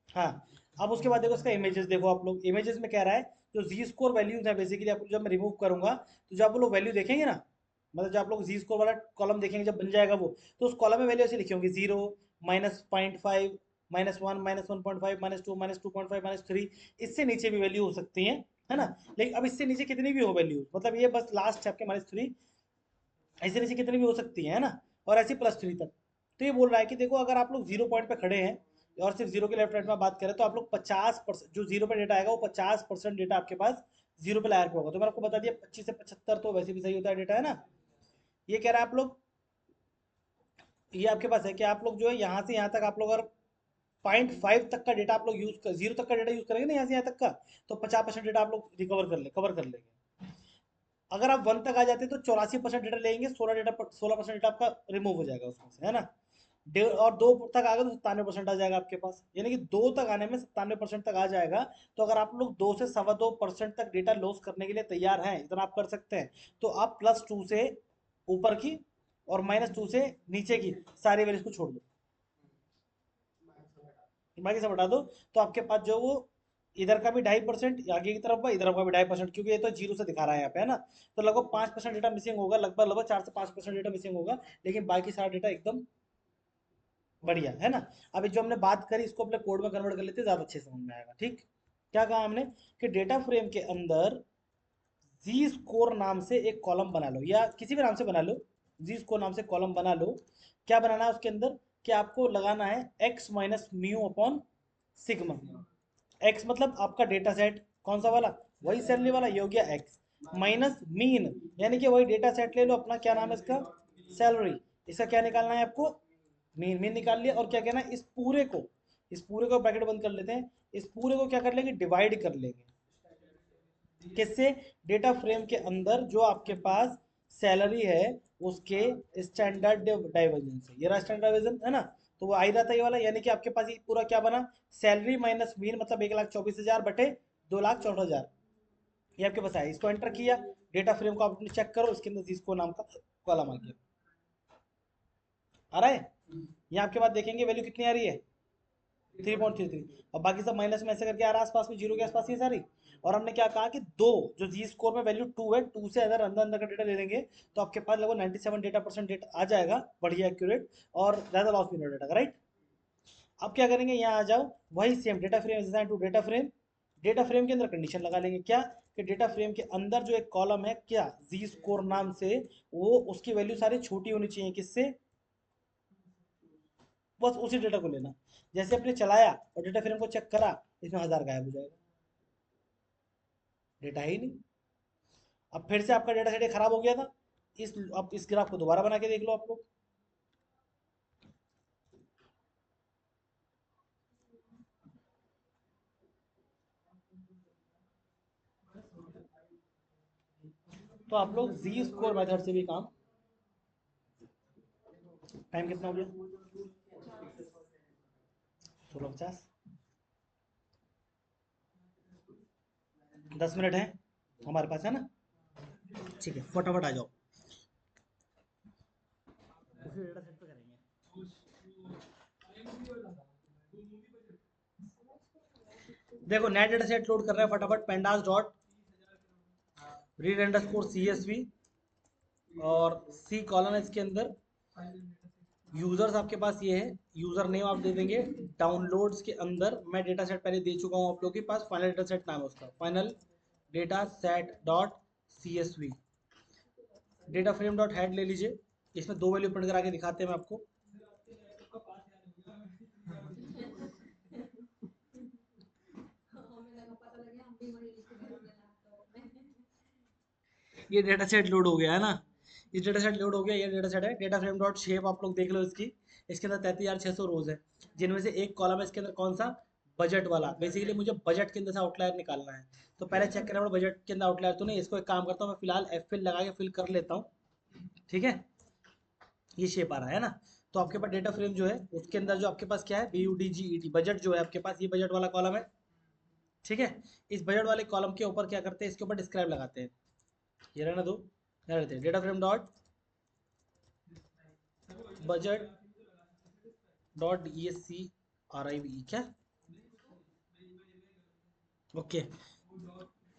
हाँ, अब उसके बाद देखो इसका इमेजेस देखो आप लोग, इमेजेस में कह रहा है जो जी स्कोर वैल्यूज है बेसिकली, आप जब मैं रिमूव करूंगा, तो जब आप लोग वैल्यू देखेंगे ना, मतलब जब आप लोग जी स्कोर वाला कॉलम देखेंगे जब बन जाएगा वो, तो उस कॉलम में वैल्यू ऐसे लिखी होंगी, 0, -0.5, -1, -1.5, -2, -2.5, -3, इससे नीचे भी वैल्यू हो सकती है ना। लेकिन अब इससे नीचे कितनी भी हो वैल्यू, मतलब ये बस लास्ट है आपके -3, ऐसे नीचे कितनी भी हो सकती है ना, और ऐसे +3 तक। तो ये बोल रहा है कि देखो अगर आप लोग 0 पॉइंट पे खड़े हैं, और सिर्फ जीरो के लेफ्ट राइट में बात करें, तो आप लोग 50%, जो जीरो पे डेटा आएगा वो 50% डेटा आपके पास जीरो पे लायर पे होगा। तो मैंने आपको बता दिया 25 से 75 तो वैसे भी सही होता है डेटा, है ना। ये कह रहा है आप लोग, ये आपके पास है कि आप लोग जो है यहाँ से यहाँ तक आप लोग अगर 0.5 तक का डेटा आप लोग यूज कर, 0 तक का डेटा यूज करेंगे ना यहाँ से यहाँ तक का, तो 50% डेटा आप लोग रिकवर कवर कर लेंगे। अगर आप 1 तक आ जाते हैं तो 84% डेटा लेंगे, 16% डेटा आपका रिमूव हो जाएगा उसमें से, है ना। और 2 तक आ गए तो 97% आ जाएगा आपके पास, यानी कि 2 तक आने में 97% तक आ जाएगा। तो अगर आप लोग 2 से 2.25% तक डेटा लॉस करने के लिए तैयार हैं, इतना आप कर सकते हैं, तो आप +2 से ऊपर की और -2 से नीचे की सारी वैल्यूज को छोड़ दो, बाकी सब हटा दो। तो आपके पास जो वो इधर का भी 2.5%, आगे की तरफ का, इधर का भी 2.5%, क्योंकि ये तो जीरो से दिखा रहा है यहाँ पे, है ना। तो लगभग 5% डेटा मिसिंग होगा, लगभग लगभग 4 से 5% डेटा मिसिंग होगा, लेकिन बाकी सारा डेटा एकदम बढ़िया, है ना। अभी जो हमने बात करी इसको अपने कोड में कन्वर्ट कर लेते हैं, ज्यादा अच्छे से समझ में आएगा, ठीक। क्या कहा हमने कि डेटा फ्रेम के अंदर जी स्कोर नाम से एक कॉलम बना लो, या किसी भी नाम से बना लो, जी स्कोर नाम से कॉलम बना लो। क्या बनाना है उसके अंदर, कि आपको लगाना है x minus mu upon sigma. x मतलब आपका डेटा सेट कौन सा वाला, वही सैलरी वाला, ये हो गया x, माइनस मीन, यानी कि वही डेटा सेट ले लो अपना, क्या नाम है इसका, सैलरी। इसका क्या निकालना है आपको, मीन। मीन निकाल लिया, और क्या कहना है, इस पूरे को ब्रैकेट बंद कर लेते हैं, इस पूरे को क्या कर लेंगे, डिवाइड कर लेंगे, किससे, डेटा फ्रेम के अंदर जो आपके पास सैलरी है उसके स्टैंडर्ड डाइवर्जन से। ये रहा स्टैंडर्ड डाइवर्जन है ना, तो वो आ ही रहा था ये वाला, यानी कि आपके पास ये पूरा क्या बना, सैलरी माइनस मीन मतलब 1,24,000 बटे 2,64,000, ये आपके पास आया। इसको एंटर किया, डेटा फ्रेम को आप चेक करो, इसके अंदर जिसको नाम का कॉलम आ गया, आ रहा है। यहाँ आपके पास देखेंगे वैल्यू कितनी आ रही है, 3.33, और बाकी सब माइनस में ऐसे करके आ रहा है आसपास में, जीरो के आसपास ये सारी। और हमने क्या कहा कि दो, जो जी स्कोर में वैल्यू 2 है, 2 से अगर अंदर अंदर का डेटा ले लेंगे तो आपके पास लगभग 97 डेटा परसेंट डेटा आ जाएगा, बढ़िया एक्यूरेट, और ज़्यादा लॉस भी नहीं डेटा का, राइट। अब क्या करेंगे, यहाँ आ जाओ, वही same data frame assign to data frame, data frame के अंदर कंडीशन लगा लेंगे, क्या, कि डेटा फ्रेम के अंदर जो एक कॉलम है क्या, जी स्कोर नाम से, वो उसकी वैल्यू सारी छोटी होनी चाहिए, किससे, बस उसी डेटा को लेना। जैसे अपने चलाया और डेटा फ्रेम को चेक करा, इसमें 1000 गायब हो जाएगा, डेटा ही नहीं। अब फिर से आपका डेटा सेट खराब हो गया था, इस अब इस ग्राफ को दोबारा बना के देख लो आप लोग। तो आप लोग जी स्कोर मेथड से भी काम, टाइम कितना हो गया, 16:50, 10 मिनट है हमारे पास, है ना, ठीक है, फटाफट आ जाओ, उसी डेटा सेट पे करेंगे। देखो नेट डेटा सेट लोड कर रहे हैं फटाफट, pandas dot read underscore CSV, और सी कॉलन है इसके अंदर, यूजर्स आपके पास ये है, यूजर नेम आप दे देंगे। डाउनलोड्स के अंदर मैं डेटा सेट पहले दे चुका हूँ आप लोग के पास, फाइनल डेटा सेट नाम है उसका, final data set dot CSV। Data frame dot head ले लीजिए, इसमें दो वैल्यू प्रिंट करा के दिखाते हैं मैं आपको। ये डेटा सेट लोड हो गया है ना, इस डेटा सेट लोड हो गया, ये डेटा सेट है, डेटा फ्रेम डॉट शेप आप लोग देख लो इसकी, इसके अंदर 33,600 रोज है, जिनमें से एक कॉलम है इसके अंदर कौन सा, बजट वाला। बेसिकली मुझे बजट के अंदर से आउटलायर निकालना है, तो पहले चेक करना पड़ेगा बजट के अंदर आउटलायर तो नहीं। इसको एक काम करता हूँ मैं, फिलहाल एफ फिल लगा के फिल कर लेता हूँ, ठीक है, ये शेप आ रहा है ना। तो आपके पास डेटा फ्रेम जो है उसके अंदर जो आपके पास क्या है, BUDGET, बजट जो है आपके पास, ये बजट वाला कॉलम है, ठीक है। इस बजट वाले कॉलम के ऊपर क्या करते हैं, इसके ऊपर डिस्क्राइब लगाते हैं, ये रहना दो, यहाँ रहते हैं data frame dot budget dot ESCRIB, क्या, okay,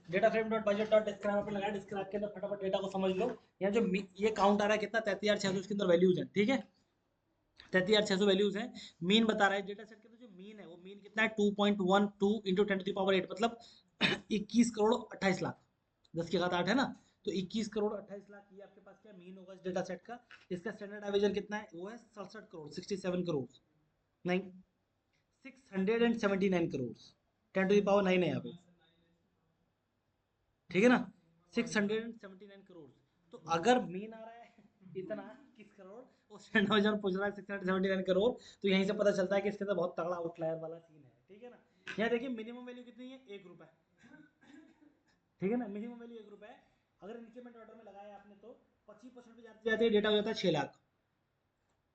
data frame dot budget dot describe पे लगा, डिस्क्राइब के अंदर फटाफट डेटा को समझ लो। यहाँ जो ये काउंट आ रहा है कितना, 33,600, इसके अंदर वैल्यूज है, ठीक है, 33,600 वैल्यूज है। मीन बता रहा है डेटा सेट के अंदर, जो मीन है वो मीन कितना है, 2.12 इंटू 10⁸ मतलब 21,28,00,000, 10 की घात 8 है ना, तो 21,28,00,000 ये आपके पास क्या मीन होगा इस डेटा सेट का। इसका स्टैंडर्ड डिवीजन कितना है, वो है 67 करोड़, 67 करोड़, नहीं, 679 करोड़, 10⁻9 है यहाँ पे, ठीक है ना, 679 करोड़। तो अगर मीन आ रहा है इतना 21 करोड़, और स्टैंडर्ड डिवीजन पूछ रहा है 679 करोड़, तो यहीं से पता चलता है कि इसके अंदर बहुत तगड़ा आउटलायर वाला सीन है, ठीक है ना। यहाँ देखिए मिनिमम वैल्यू कितनी है, 1 रुपए, ठीक है ना, मिनिमम वैल्यू 1 रुपए है। अगर इंक्रीमेंट ऑर्डर में लगाया आपने तो 25% पे जाते जाते डेटा हो जाता है 6 लाख,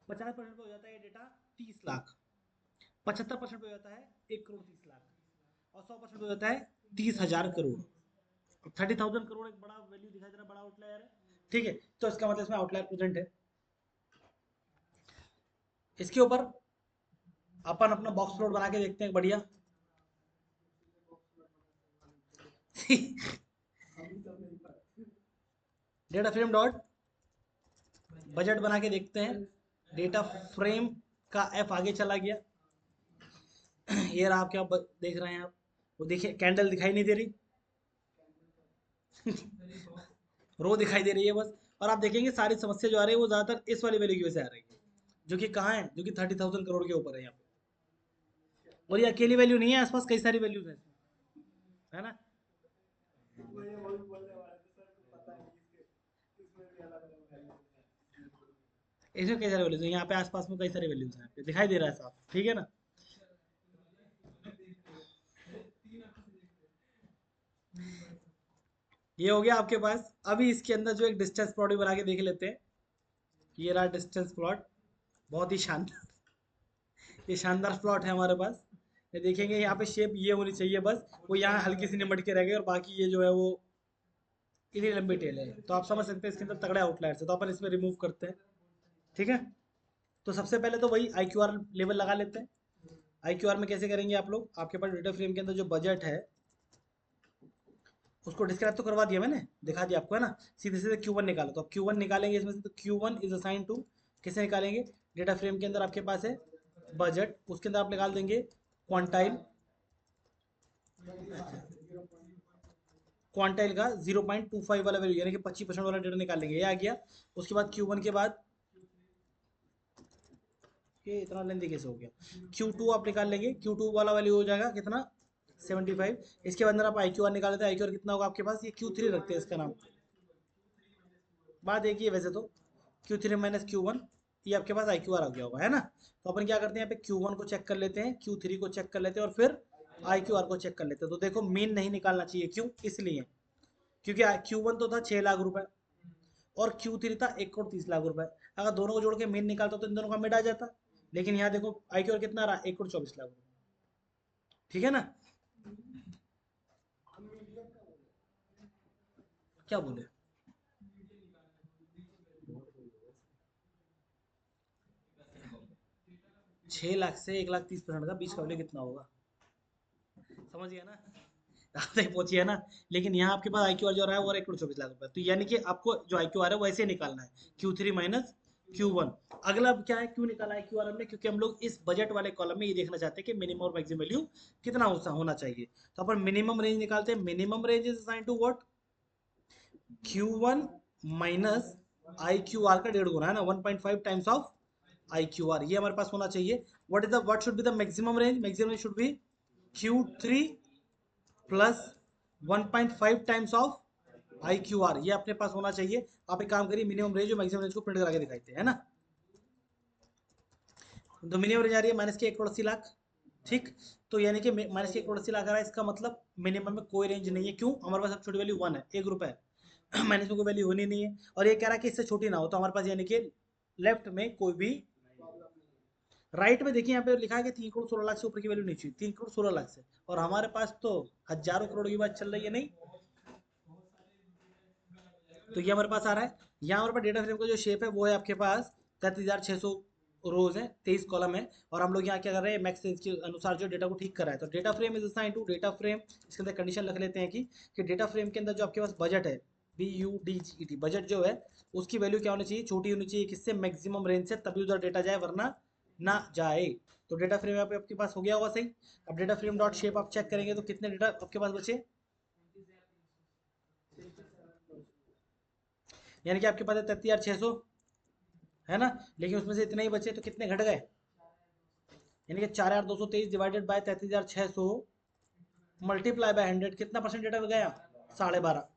50% पे हो जाता है डेटा 30 लाख, 75% पे हो जाता है 1,30,00,000, और 100% पे हो जाता है 30,000 करोड़। 30,000 करोड़ एक बड़ा वैल्यू दिखाई दे रहा है, बड़ा आउटलायर है, ठीक है, तो इसका मतलब इसमें आउटलायर प्रेजेंट है। इसके ऊपर अपन अपना बॉक्स प्लॉट बना के देखते हैं बढ़िया। डेटा फ्रेम डॉट बजट बना के देखते हैं, डेटा फ्रेम का एफ आगे चला गया। ये रहा, आप क्या देख रहे हैं आप, वो देखिए कैंडल दिखाई नहीं दे रही, रो दिखाई दे रही है बस। और आप देखेंगे सारी समस्या जो आ रही है वो ज्यादातर इस वाली वैल्यू की वजह से आ रही है, जो कि कहाँ है, जो कि 30,000 करोड़ के ऊपर है यहाँ पे। और ये अकेली वैल्यू नहीं है, आसपास कई सारी वैल्यूज है, है ना। इसमें कई सारे वैल्यूज है, यहाँ पे आसपास में कई सारे वैल्यूज हैं, दिखाई दे रहा है साफ, ठीक है ना। ये हो गया आपके पास। अभी इसके अंदर जो एक डिस्टेंस प्लॉट भी बना के देख लेते हैं। ये रहा डिस्टेंस प्लॉट, बहुत ही शानदार। ये शानदार प्लॉट है हमारे पास। ये देखेंगे यहाँ पे शेप ये होनी चाहिए बस, वो यहाँ हल्की सी निमट के रह गई, और बाकी ये जो है वो इतनी लंबी टेल है, तो आप समझ सकते हैं इसके अंदर तगड़े आउटलायर्स है, तो अपन इसमें रिमूव करते हैं। ठीक है, तो सबसे पहले तो वही आई क्यू आर लेवल लगा लेते हैं। आई क्यू आर में कैसे करेंगे आप लोग, आपके पास डेटा फ्रेम के अंदर जो बजट है उसको डिस्क्राइब तो करवा दिया मैंने, दिखा दिया आपको, है ना। सीधे सीधे Q1 निकालो, तो अब Q1 निकालेंगे इसमें से, तो Q1 इज असाइन टू, कैसे निकालेंगे, डेटा फ्रेम के अंदर आपके पास है बजट, उसके अंदर आप निकाल देंगे क्वांटाइल, क्वांटाइल का 0.25 वाला वैल्यू, यानी कि 25% वाला डेटा निकाल लेंगे, ये आ गया। उसके बाद Q1 के बाद, ये इतना लेंदी कैसे हो गया, Q2 आप निकाल लेंगे, Q2 वाला वैल्यू हो जाएगा कितना, 75। इसके बाद अंदर आप आई क्यू आर निकाल लेते हैं, आई क्यू आर कितना होगा आपके पास, ये Q3 रखते हैं इसका नाम, बात एक ही है वैसे तो, Q3 माइनस Q1, ये आपके पास आई क्यू आर आ गया होगा, है ना। तो अपन क्या करते हैं, यहाँ पे Q1 को चेक कर लेते हैं, Q3 को चेक कर लेते हैं, और फिर आई क्यू आर को चेक कर लेते हैं। तो देखो मीन नहीं निकालना चाहिए, क्यों, इसलिए क्योंकि Q1 तो था 6 लाख रुपए, और Q3 था 1 करोड़ 30 लाख रुपए। अगर दोनों को जोड़ के मीन निकालता तो इन दोनों का मिट आ जाता, लेकिन यहाँ देखो आई क्यू आर कितना रहा, 1 करोड़ 24 लाख रुपए, ठीक है ना। क्या बोले, 6 लाख से 1,30,000 का बीच का वैल्यू कितना होगा, समझ गया ना। आप तक पहुंची है ना। लेकिन यहाँ आपके पास आई क्यू आर जो रहा है वो 1 करोड़ 24 लाख रुपए, तो यानी कि आपको जो आई क्यू आर है वो ऐसे निकालना है, Q3 माइनस Q1। अगला क्या है, क्यों निकाला है क्यू आर हमने, क्योंकि हम लोग इस बजट वाले कॉलम में ये देखना चाहते हैं कि मिनिमम और मैक्सिमम वैल्यू कितना होना चाहिए। तो अपन मिनिमम रेंज निकालते हैं, minimum range is assign to what, Q1 minus I Q R का 1.5 गुना, है ना, 1.5 times of I Q R, ये हमारे पास होना चाहिए। What should be the maximum range, maximum range should be Q3 plus 1.5 times of I Q R, ये अपने पास होना चाहिए। आप एक काम करिए, मिनिमम रेंज और मैक्सिमम रेंज को प्रिंट करा के दिखाते हैं, है ना। तो मिनिमम रेंज आ रही है -1 करोड़ 80 लाख, ठीक। तो यानी कि -1 करोड़ 80 लाख आ रहा है, इसका मतलब मिनिमम में कोई रेंज नहीं है, क्यों, हमारे पास अब छोटी वैल्यू 1 है, 1 रुपए है। माइनस में कोई वैल्यू होनी नहीं है, और ये कह रहा है कि इससे छोटी ना हो, तो हमारे पास यानी कि लेफ्ट में कोई भी, राइट में देखिए यहाँ पे लिखा है कि 3 करोड़ 16 लाख से ऊपर की वैल्यू नहीं चाहिए, 3 करोड़ 16 लाख से, और हमारे पास तो हजारों करोड़ की बात चल रही है, नहीं। तो ये हमारे पास आ रहा है। यहाँ हमारे पास डेटा फ्रेम का जो शेप है वो है आपके पास 33,600 रोज है, 23 कॉलम है, और हम लोग यहाँ क्या कर रहे हैं, मैक्स सेंस के अनुसार जो डेटा को ठीक कर रहा है। तो data frame is assign to data frame, इसके अंदर कंडीशन रख लेते हैं कि डेटा फ्रेम के अंदर जो आपके पास बजट है, BUDGET, बजट जो है उसकी वैल्यू क्या होनी चाहिए, छोटी होनी चाहिए, किससे, मैक्सिमम रेंज से, तभी उधर डेटा जाए, वरना ना जाए। तो डेटा फ्रेम यहाँ पे आपके पास हो गया होगा सही। अब डेटा फ्रेम डॉट शेप आप चेक करेंगे तो कितने डेटा आपके पास बचे, यानी कि आपके पास है 33,600, है ना। लेकिन उसमें से इतने ही बचे, तो कितने घट गए, यानी कि 4,223 डिवाइडेड बाय 33,600 मल्टीप्लाई बाय 100, कितना परसेंट डेटा गया, 12.5,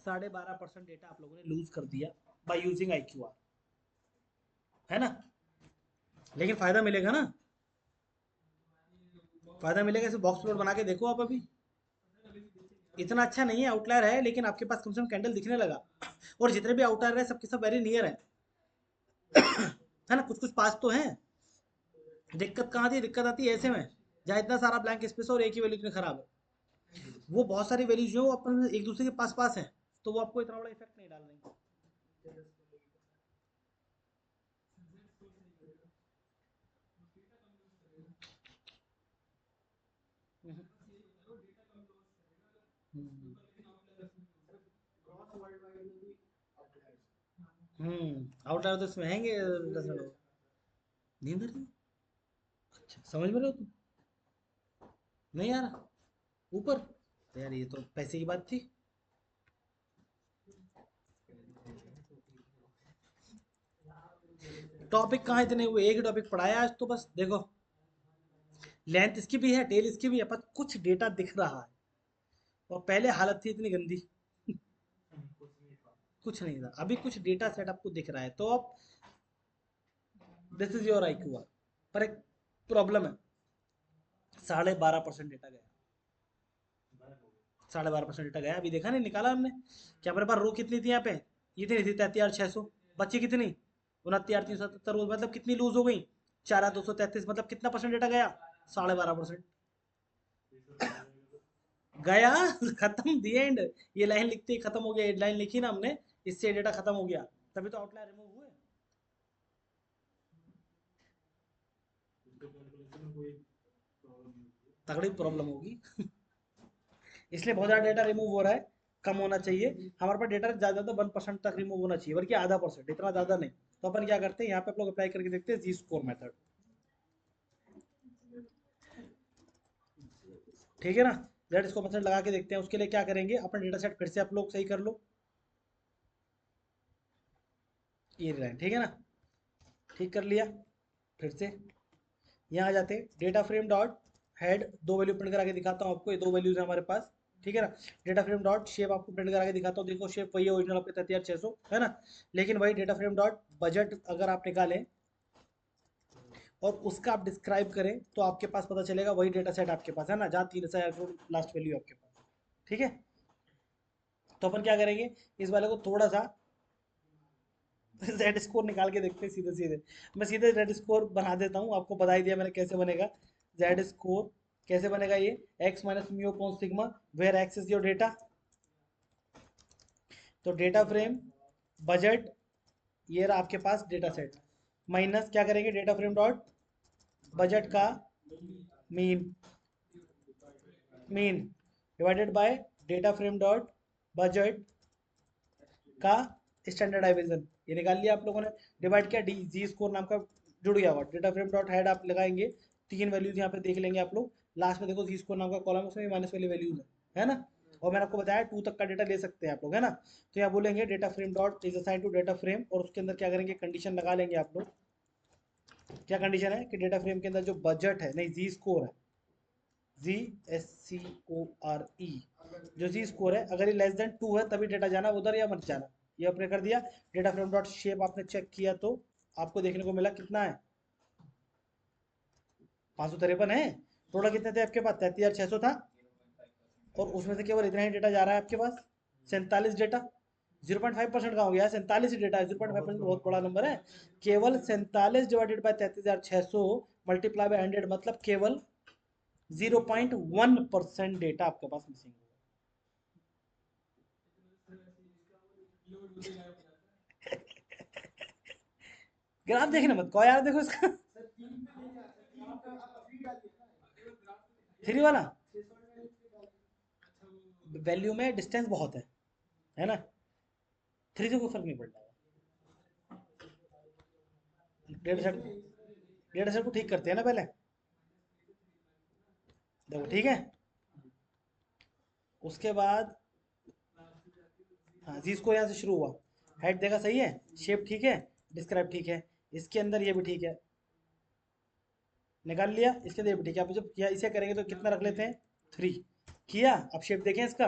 12.5% डेटा आप लोगों ने लूज कर दिया by using I Q are, है ना। लेकिन फायदा मिलेगा ना, फायदा मिलेगा, इसे बॉक्स प्लॉट बना के देखो आप अभी। इतना अच्छा नहीं है, आउटलायर है, लेकिन आपके पास कम से कम कैंडल दिखने लगा। और जितने भी आउटलायर है सबके सब वेरी नियर है, है ना, कुछ कुछ पास तो है। दिक्कत कहाँ थी, दिक्कत आती है ऐसे में, जहाँ इतना सारा ब्लैंक स्पेस और एक ही वैल्यू इतनी खराब है। वो बहुत सारी वैल्यूज जो अपन एक दूसरे के पास पास है, तो वो आपको इतना बड़ा इफेक्ट नहीं डाल रही। आउटलायर तो इसमें हैंगे 10 मिनट, नींद आ रही है? अच्छा, समझ में रहे हो तुम, नहीं आ रहा ऊपर, तो यार ये तो पैसे की बात थी। टॉपिक कहाँ इतने हुए, एक ही टॉपिक पढ़ाया आज तो बस। देखो लेंथ इसकी भी है, टेल इसकी भी है, पर कुछ डेटा दिख रहा है। और पहले हालत थी इतनी गंदी, कुछ नहीं था। अभी कुछ डेटा सेट आपको दिख रहा है, तो अब दिस इज योर IQ। पर एक प्रॉब्लम है, 12.5% डेटा गया। 12.5% डेटा गया, अभी देखा नहीं, निकाला हमने कि हमारे पास रो कितनी थी यहाँ पे, ये थी 33,600, बच्ची कितनी 29,377 रो, मतलब कितनी लूज हो गई 4,233, मतलब कितना परसेंट डेटा गया 12.5% गया। खत्म, दी एंड। ये लाइन लिखते ही खत्म हो गया, लाइन लिखी ना हमने, इससे डेटा खत्म हो गया, तभी तो आउटलायर रिमूव हुए। तगड़ी प्रॉब्लम होगी। इसलिए बहुत ज़्यादा डेटा रिमूव हो रहा है, कम होना चाहिए। हमारे पास डेटा ज़्यादा तो 1% तक रिमूव होना चाहिए, बल्कि आधा परसेंट, इतना ज़्यादा नहीं। तो अपन क्या करते हैं, यहाँ पे आप लोग अप्लाई करके देखते हैं जी स्कोर मेथड। ठीक है ना, जेड स्कोर मेथड लगा के देखते हैं। उसके लिए क्या करेंगे, अपना डेटा सेट फिर से आप लोग सही कर लो, ये लाइन ठीक है ना, ठीक कर लिया। फिर से यहाँ आ जाते हैं, डेटा फ्रेम डॉट हेड, दो वैल्यू प्रिंट करा के दिखाता हूँ आपको, ये दो वैल्यूज है हमारे पास। ठीक है ना, डेटा फ्रेम डॉट शेप आपको प्रिंट करा के दिखाता हूँ, देखो शेप वही है ओरिजिनल आपके 33,600 है ना। लेकिन वही डेटा फ्रेम डॉट बजट अगर आप निकालें और उसका आप डिस्क्राइब करें, तो आपके पास पता चलेगा वही डेटा सेट आपके पास है ना, जहाँ 3,000 करोड़ लास्ट वैल्यू आपके पास। ठीक है, तो अपन क्या करेंगे, इस वाले को थोड़ा सा जेड स्कोर निकाल के देखते हैं सीधे सीधे। मैं सीधे जेड स्कोर बना देता हूँ, आपको बता ही दिया मैंने कैसे बनेगा जेड स्कोर। कैसे बनेगा ये, X minus mu upon sigma, where X is your data. तो डेटा फ्रेम बजट, ये रहा आपके पास डेटा सेट, माइनस क्या करेंगे, डेटा फ्रेम डॉट बजट का mean, mean divided by data frame dot budget का स्टैंडर्ड डिवीजन। ये निकाल लिया आप लोगों ने, डिवाइड किया, डी जी स्कोर नाम का जुड़ गया हुआ, डेटा फ्रेम डॉट हेड आप लगाएंगे, तीन वैल्यूज यहाँ पे देख लेंगे आप लोग। लास्ट में देखो जी स्कोर नाम का कॉलम, उसमें माइनस वाली वैल्यूज है ना। और मैंने आपको बताया 2 तक का डेटा ले सकते हैं आप लोग, है ना। तो यहाँ बोलेंगे data frame dot is assign to data frame, और उसके अंदर क्या करेंगे, कंडीशन लगा लेंगे आप लोग। क्या कंडीशन है कि डेटा फ्रेम के अंदर जो बजट है, नहीं जी स्कोर है, GSCORE, जो जी स्कोर है, अगर ये लेस देन 2 है तभी डेटा जाना उधर या मत जाना। ये आपने कर दिया। डेटा फ्रेम डॉट शेप आपने चेक किया तो आपको देखने को मिला कितना है, 553 है। टोटल कितने थे आपके पास, 33,600 था, और उसमें से केवल इतना ही डेटा जा रहा है आपके पास, 47 डेटा। 0.5% का हो गया, 47 ही डेटा है, 0.5% बहुत बड़ा नंबर है। केवल 47 डिवाइडेड बाई 33,600 मल्टीप्लाई बाई 100, मतलब केवल 0.1% डेटा आपके पास मिसिंग होगा। ग्राफ देखने मत कहो यार, देखो इसका थ्री वाला वैल्यू में डिस्टेंस बहुत है ना, थ्री से कोई फर्क नहीं पड़ता है। डेढ़ सेट, डेढ़ सेट को ठीक करते हैं ना पहले, देखो ठीक है। उसके बाद हाँ जी, इसको यहाँ से शुरू हुआ, हेड देखा सही है, शेप ठीक है, डिस्क्राइब ठीक है, इसके अंदर ये भी ठीक है, निकाल लिया। इसके अंदर ये भी ठीक है। अब जब किया इसे करेंगे तो कितना रख लेते हैं, 3 किया। अब शेप देखें इसका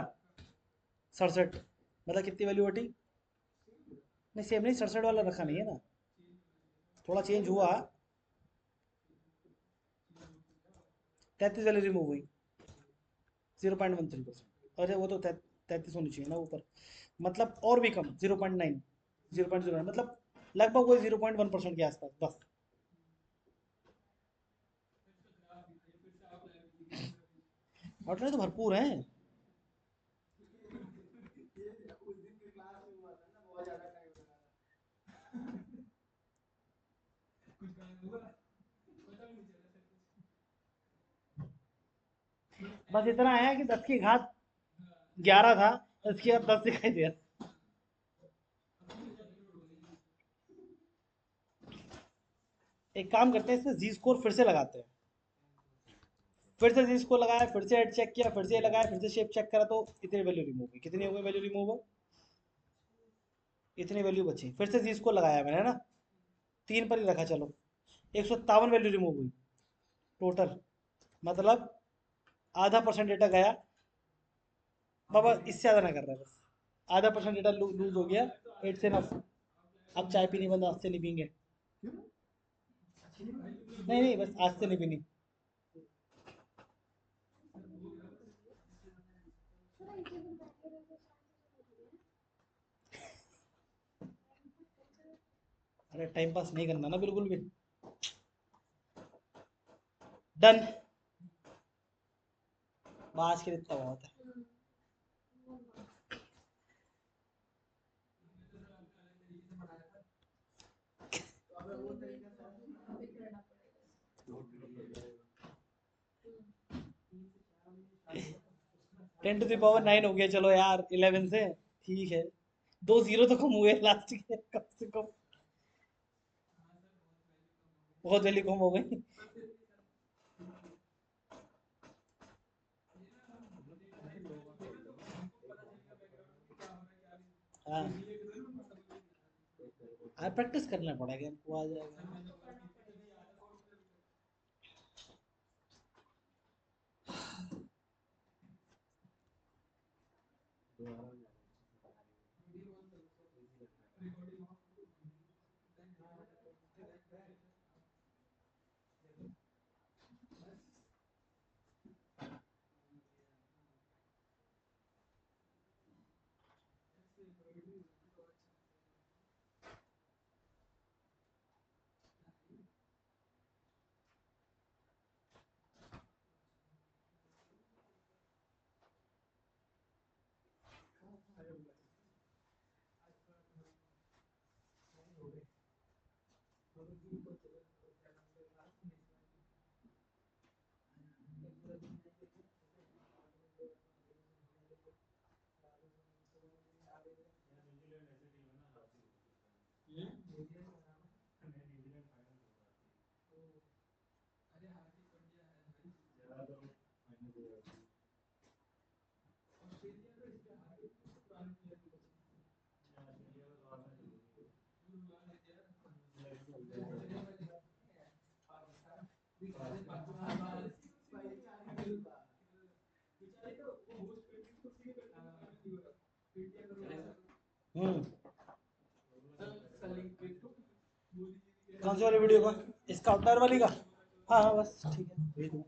67, मतलब कितनी वैल्यू हटी, नहीं सेम नहीं, 67 वाला रखा नहीं है ना, थोड़ा चेंज हुआ, 33 वैल्यू रिमूव हुई, 0.13%। अरे वो तो 33 होनी चाहिए ना ऊपर, मतलब और भी कम, 0.9, 0.09, मतलब लगभग वही 0.1% के आसपास बस। आउटलाइन तो भरपूर है। बस इतना है कि 10 की घात 11 था, इसकी अब 10 दिखाई दे रहा। एक काम करते हैं, इसमें जी स्कोर फिर से लगाते हैं। फिर से जी स्कोर लगाया, फिर से हेड चेक किया, फिर से लगाया, फिर से शेप चेक करा, तो इतनी वैल्यू रिमूव हुई। कितनी हो गई वैल्यू रिमूव, इतनी वैल्यू बची। फिर से जी स्कोर लगाया मैंने, है ना, 3 पर ही रखा, चलो 157 वैल्यू रिमूव हुई टोटल, मतलब आधा परसेंट डेटा गया। बाबा इससे ज़्यादा ना कर रहा है, बस आधा परसेंट डेटा लूज हो गया। 8 से नफ। अब चाय पीनी बंद, आज से नहीं पीएंगे। नहीं नहीं, बस आज से नहीं पीनी। अरे टाइम पास नहीं करना ना बिल्कुल भी। डन, आज के लिए इतना बहुत है। टेन टू दावर 9 हो गया, चलो यार 11 से ठीक है। 2 जीरो तो कम हुए लास्ट के, कम से कम बहुत वैल्यू कम हो गई। हाँ, प्रैक्टिस करना पड़ेगा, हमको आ जाएगा। हम्म। कौन सी वाली वीडियो का? इसका आउटलायर वाली का? हाँ हाँ, बस ठीक है, भेज दूँ।